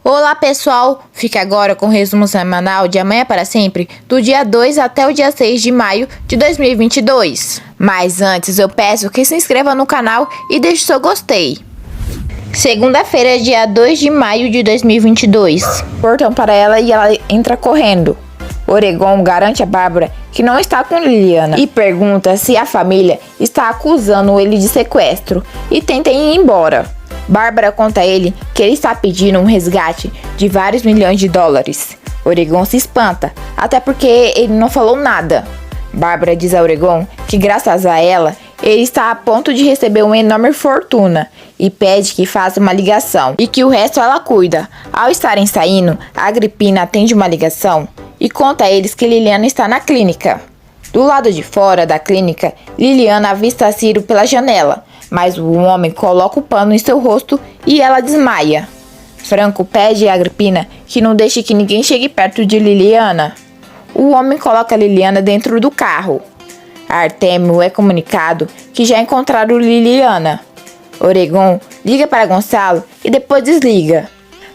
Olá pessoal, fica agora com o resumo semanal de Amanhã para Sempre, do dia 2 até o dia 6 de maio de 2022. Mas antes eu peço que se inscreva no canal e deixe seu gostei. Segunda-feira, dia 2 de maio de 2022. Portão para ela e ela entra correndo. Oregon garante a Bárbara que não está com Liliana e pergunta se a família está acusando ele de sequestro e tenta ir embora. Bárbara conta a ele que ele está pedindo um resgate de vários milhões de dólares. Oregon se espanta, até porque ele não falou nada. Bárbara diz a Oregon que graças a ela, ele está a ponto de receber uma enorme fortuna e pede que faça uma ligação e que o resto ela cuida. Ao estarem saindo, a Agripina atende uma ligação e conta a eles que Liliana está na clínica. Do lado de fora da clínica, Liliana avista Ciro pela janela, mas o homem coloca o pano em seu rosto e ela desmaia. Franco pede a Agripina que não deixe que ninguém chegue perto de Liliana. O homem coloca Liliana dentro do carro. Artêmio é comunicado que já encontraram Liliana. Oregon liga para Gonçalo e depois desliga.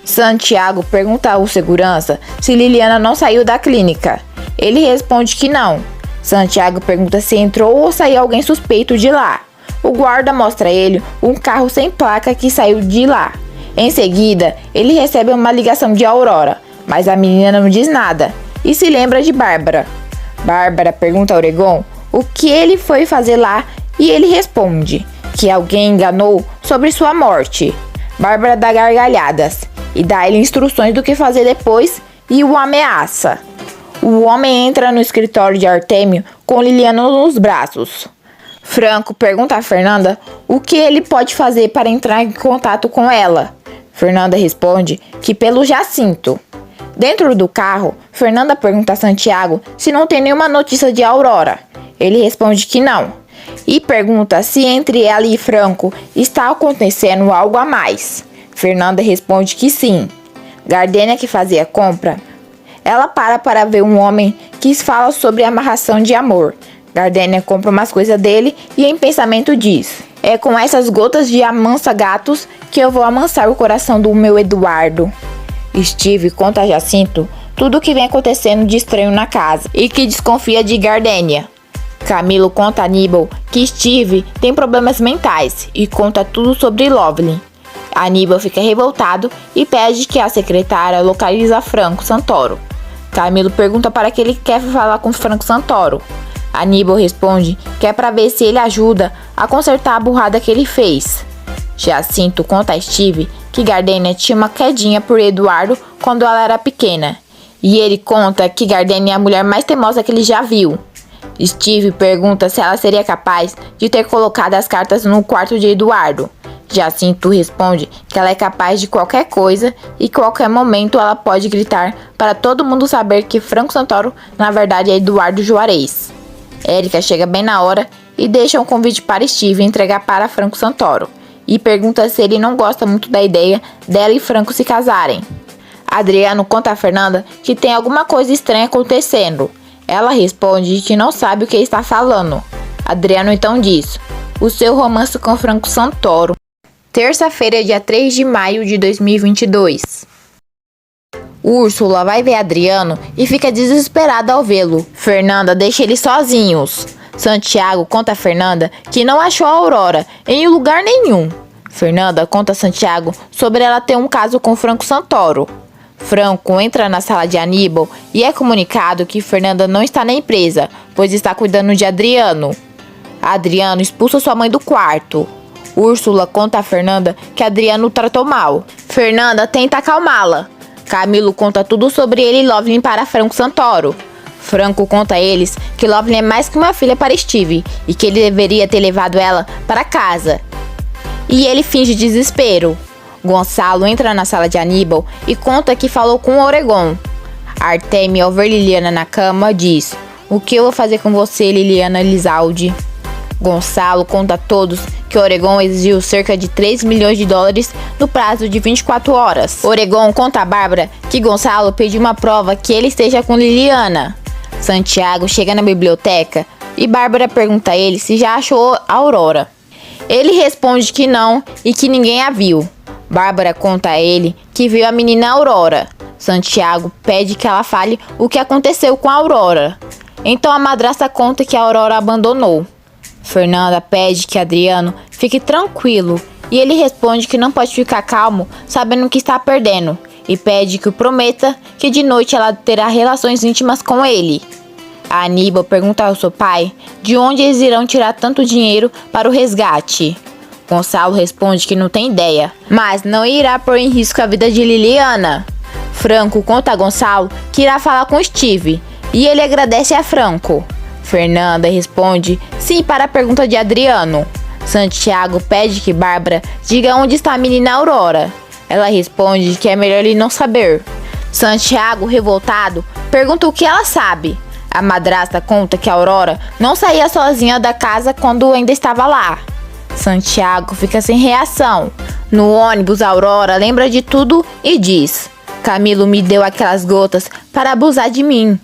Santiago pergunta ao segurança se Liliana não saiu da clínica. Ele responde que não. Santiago pergunta se entrou ou saiu alguém suspeito de lá. O guarda mostra a ele um carro sem placa que saiu de lá. Em seguida, ele recebe uma ligação de Aurora, mas a menina não diz nada e se lembra de Bárbara. Bárbara pergunta a Oregon o que ele foi fazer lá e ele responde que alguém enganou sobre sua morte. Bárbara dá gargalhadas e dá a ele instruções do que fazer depois e o ameaça. O homem entra no escritório de Artêmio com Liliana nos braços. Franco pergunta a Fernanda o que ele pode fazer para entrar em contato com ela. Fernanda responde que pelo Jacinto. Dentro do carro, Fernanda pergunta a Santiago se não tem nenhuma notícia de Aurora. Ele responde que não. E pergunta se entre ela e Franco está acontecendo algo a mais. Fernanda responde que sim. Gardênia, que fazia compra, ela para ver um homem que fala sobre amarração de amor. Gardênia compra umas coisas dele e em pensamento diz: é com essas gotas de amansa gatos que eu vou amansar o coração do meu Eduardo. Steve conta a Jacinto tudo o que vem acontecendo de estranho na casa e que desconfia de Gardênia. Camilo conta a Aníbal que Steve tem problemas mentais e conta tudo sobre Lovelin. Aníbal fica revoltado e pede que a secretária localize Franco Santoro. Camilo pergunta para que ele quer falar com Franco Santoro. Aníbal responde que é para ver se ele ajuda a consertar a burrada que ele fez. Jacinto conta a Steve que Gardênia tinha uma quedinha por Eduardo quando ela era pequena. E ele conta que Gardênia é a mulher mais teimosa que ele já viu. Steve pergunta se ela seria capaz de ter colocado as cartas no quarto de Eduardo. Jacinto responde que ela é capaz de qualquer coisa e que a qualquer momento ela pode gritar para todo mundo saber que Franco Santoro na verdade é Eduardo Juarez. Érica chega bem na hora e deixa um convite para Steve entregar para Franco Santoro e pergunta se ele não gosta muito da ideia dela e Franco se casarem. Adriano conta a Fernanda que tem alguma coisa estranha acontecendo. Ela responde que não sabe o que está falando. Adriano então diz: o seu romance com Franco Santoro. Terça-feira, dia 3 de maio de 2022. Úrsula vai ver Adriano e fica desesperada ao vê-lo. Fernanda deixa eles sozinhos. Santiago conta a Fernanda que não achou a Aurora em lugar nenhum. Fernanda conta a Santiago sobre ela ter um caso com Franco Santoro. Franco entra na sala de Aníbal e é comunicado que Fernanda não está na empresa, pois está cuidando de Adriano. Adriano expulsa sua mãe do quarto. Úrsula conta a Fernanda que Adriano o tratou mal. Fernanda tenta acalmá-la. Camilo conta tudo sobre ele e Lovelin para Franco Santoro. Franco conta a eles que Lovelin é mais que uma filha para Steve e que ele deveria ter levado ela para casa. E ele finge desespero. Gonçalo entra na sala de Aníbal e conta que falou com Oregon. Artêmio, ao ver Liliana na cama, diz: o que eu vou fazer com você, Liliana Elizalde? Gonçalo conta a todos que Oregon exigiu cerca de 3 milhões de dólares no prazo de 24 horas. Oregon conta a Bárbara que Gonçalo pediu uma prova que ele esteja com Liliana. Santiago chega na biblioteca e Bárbara pergunta a ele se já achou a Aurora. Ele responde que não e que ninguém a viu. Bárbara conta a ele que viu a menina Aurora. Santiago pede que ela fale o que aconteceu com a Aurora. Então a madrasta conta que a Aurora abandonou. Fernanda pede que Adriano fique tranquilo e ele responde que não pode ficar calmo sabendo que está perdendo e pede que o prometa que de noite ela terá relações íntimas com ele. A Aníbal pergunta ao seu pai de onde eles irão tirar tanto dinheiro para o resgate. Gonçalo responde que não tem ideia, mas não irá pôr em risco a vida de Liliana. Franco conta a Gonçalo que irá falar com Steve e ele agradece a Franco. Fernanda responde sim para a pergunta de Adriano. Santiago pede que Bárbara diga onde está a menina Aurora. Ela responde que é melhor ele não saber. Santiago, revoltado, pergunta o que ela sabe. A madrasta conta que a Aurora não saía sozinha da casa quando ainda estava lá. Santiago fica sem reação. No ônibus, a Aurora lembra de tudo e diz: Camilo me deu aquelas gotas para abusar de mim.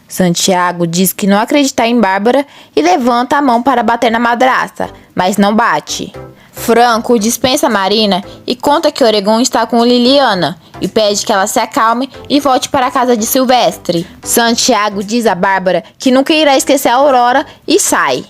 Santiago diz que não acredita em Bárbara e levanta a mão para bater na madrasta, mas não bate. Franco dispensa Marina e conta que Oregon está com Liliana e pede que ela se acalme e volte para a casa de Silvestre. Santiago diz a Bárbara que nunca irá esquecer a Aurora e sai.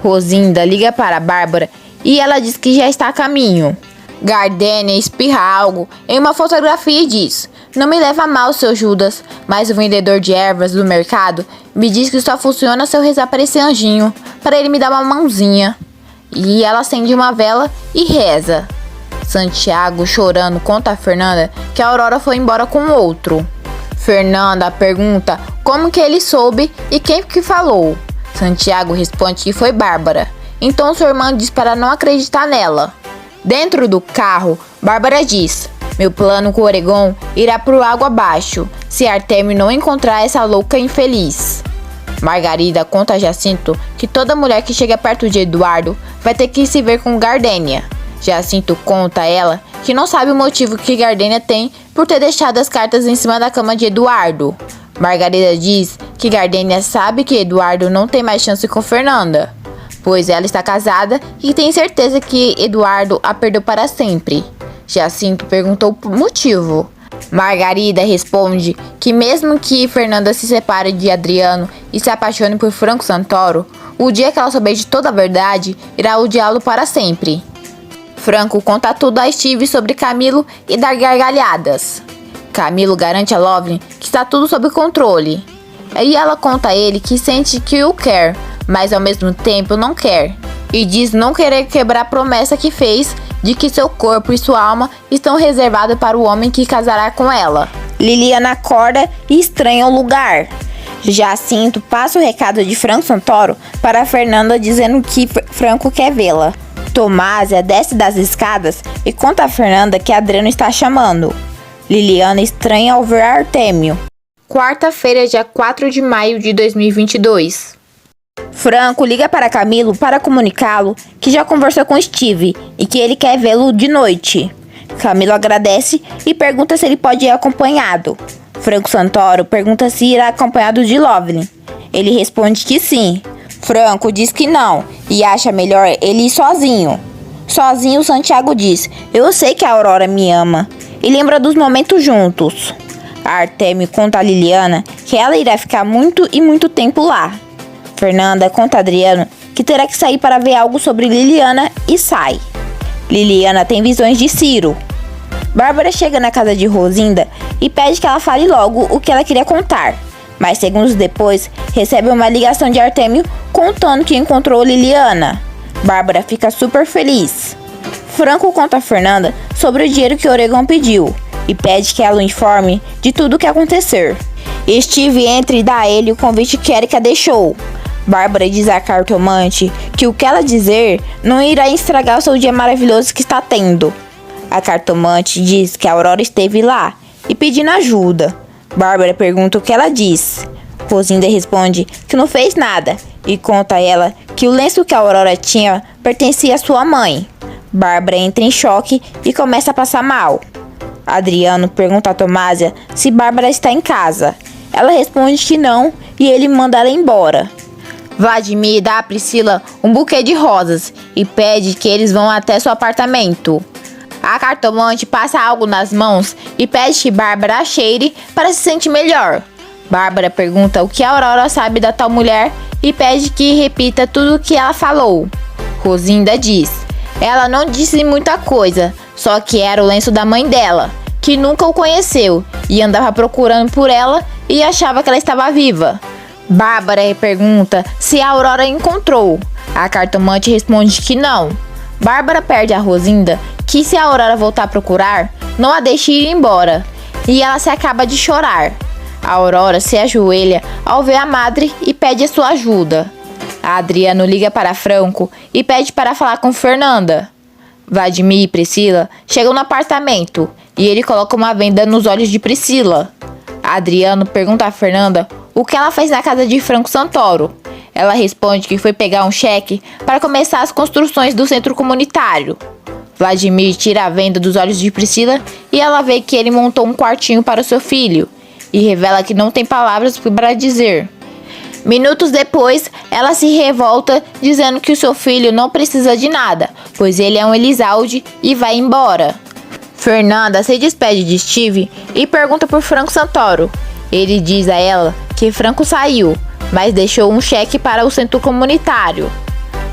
Rosinda liga para a Bárbara e ela diz que já está a caminho. Gardênia espirra algo em uma fotografia e diz: não me leva a mal, seu Judas, mas o vendedor de ervas do mercado me diz que só funciona se eu rezar para esse anjinho, para ele me dar uma mãozinha. E ela acende uma vela e reza. Santiago, chorando, conta a Fernanda que a Aurora foi embora com outro. Fernanda pergunta como que ele soube e quem que falou. Santiago responde que foi Bárbara. Então sua irmã diz para não acreditar nela. Dentro do carro, Bárbara diz: meu plano com Oregon irá por água abaixo, se Artêmio não encontrar essa louca infeliz. Margarida conta a Jacinto que toda mulher que chega perto de Eduardo vai ter que se ver com Gardênia. Jacinto conta a ela que não sabe o motivo que Gardênia tem por ter deixado as cartas em cima da cama de Eduardo. Margarida diz que Gardênia sabe que Eduardo não tem mais chance com Fernanda, pois ela está casada e tem certeza que Eduardo a perdeu para sempre. Jacinto perguntou o motivo. Margarida responde que mesmo que Fernanda se separe de Adriano e se apaixone por Franco Santoro, o dia que ela souber de toda a verdade, irá odiá-lo para sempre. Franco conta tudo a Steve sobre Camilo e dá gargalhadas. Camilo garante a Lovelyn que está tudo sob controle. E ela conta a ele que sente que o quer, mas ao mesmo tempo não quer. E diz não querer quebrar a promessa que fez de que seu corpo e sua alma estão reservados para o homem que casará com ela. Liliana acorda e estranha o lugar. Jacinto passa o recado de Franco Santoro para Fernanda dizendo que Franco quer vê-la. Tomásia desce das escadas e conta a Fernanda que Adriano está chamando. Liliana estranha ao ver Artêmio. Quarta-feira, dia 4 de maio de 2022. Franco liga para Camilo para comunicá-lo que já conversou com Steve e que ele quer vê-lo de noite. Camilo agradece e pergunta se ele pode ir acompanhado. Franco Santoro pergunta se irá acompanhado de Lovelyn. Ele responde que sim. Franco diz que não e acha melhor ele ir sozinho. Sozinho, Santiago diz: eu sei que a Aurora me ama e lembra dos momentos juntos. Artêmio conta a Liliana que ela irá ficar muito e muito tempo lá. Fernanda conta a Adriano que terá que sair para ver algo sobre Liliana e sai. Liliana tem visões de Ciro. Bárbara chega na casa de Rosinda e pede que ela fale logo o que ela queria contar. Mas segundos depois, recebe uma ligação de Artêmio contando que encontrou Liliana. Bárbara fica super feliz. Franco conta a Fernanda sobre o dinheiro que Oregon pediu e pede que ela o informe de tudo o que acontecer. Steve entra e dá a ele o convite que Erika deixou. Bárbara diz à cartomante que o que ela dizer não irá estragar o seu dia maravilhoso que está tendo. A cartomante diz que a Aurora esteve lá e pedindo ajuda. Bárbara pergunta o que ela diz. Rosinda responde que não fez nada e conta a ela que o lenço que a Aurora tinha pertencia à sua mãe. Bárbara entra em choque e começa a passar mal. Adriano pergunta a Tomásia se Bárbara está em casa. Ela responde que não e ele manda ela embora. Vladimir dá a Priscila um buquê de rosas e pede que eles vão até seu apartamento. A cartomante passa algo nas mãos e pede que Bárbara a cheire para se sentir melhor. Bárbara pergunta o que a Aurora sabe da tal mulher e pede que repita tudo o que ela falou. Rosinda diz: ela não disse muita coisa, só que era o lenço da mãe dela, que nunca o conheceu e andava procurando por ela e achava que ela estava viva. Bárbara pergunta se a Aurora encontrou. A cartomante responde que não. Bárbara pede a Rosinda que se a Aurora voltar a procurar, não a deixe ir embora, e ela se acaba de chorar. A Aurora se ajoelha ao ver a madre e pede a sua ajuda. Adriano liga para Franco e pede para falar com Fernanda. Vladimir e Priscila chegam no apartamento e ele coloca uma venda nos olhos de Priscila. Adriano pergunta a Fernanda o que ela fez na casa de Franco Santoro. Ela responde que foi pegar um cheque para começar as construções do centro comunitário. Vladimir tira a venda dos olhos de Priscila e ela vê que ele montou um quartinho para o seu filho e revela que não tem palavras para dizer. Minutos depois, ela se revolta dizendo que o seu filho não precisa de nada, pois ele é um Elisalde e vai embora. Fernanda se despede de Steve e pergunta por Franco Santoro. Ele diz a ela que Franco saiu, mas deixou um cheque para o centro comunitário.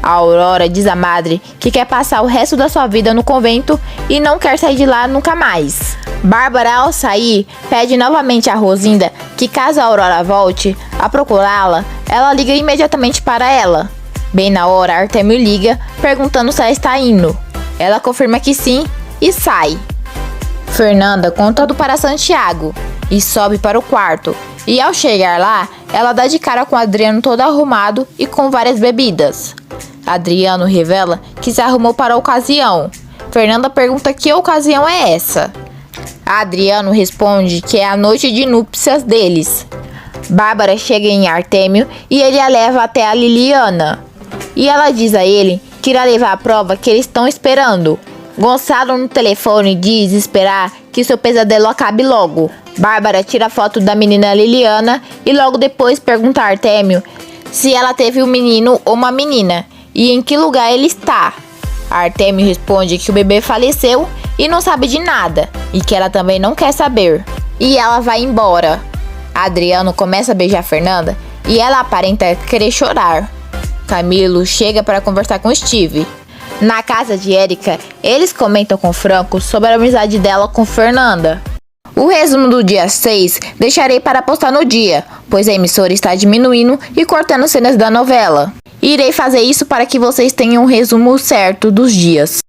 A Aurora diz à madre que quer passar o resto da sua vida no convento e não quer sair de lá nunca mais. Bárbara, ao sair, pede novamente a Rosinda que caso a Aurora volte a procurá-la, ela liga imediatamente para ela. Bem na hora, Artêmio liga perguntando se ela está indo. Ela confirma que sim e sai. Fernanda conta tudo para Santiago e sobe para o quarto. E ao chegar lá, ela dá de cara com Adriano todo arrumado e com várias bebidas. Adriano revela que se arrumou para a ocasião. Fernanda pergunta que ocasião é essa. Adriano responde que é a noite de núpcias deles. Bárbara chega em Artêmio e ele a leva até a Liliana. E ela diz a ele que irá levar a prova que eles estão esperando. Gonçalo no telefone diz esperar que seu pesadelo acabe logo. Bárbara tira a foto da menina Liliana e logo depois pergunta a Artêmio se ela teve um menino ou uma menina e em que lugar ele está. Artêmio responde que o bebê faleceu e não sabe de nada e que ela também não quer saber. E ela vai embora. Adriano começa a beijar Fernanda e ela aparenta querer chorar. Camilo chega para conversar com Steve. Na casa de Érica, eles comentam com Franco sobre a amizade dela com Fernanda. O resumo do dia 6 deixarei para postar no dia, pois a emissora está diminuindo e cortando cenas da novela. Irei fazer isso para que vocês tenham um resumo certo dos dias.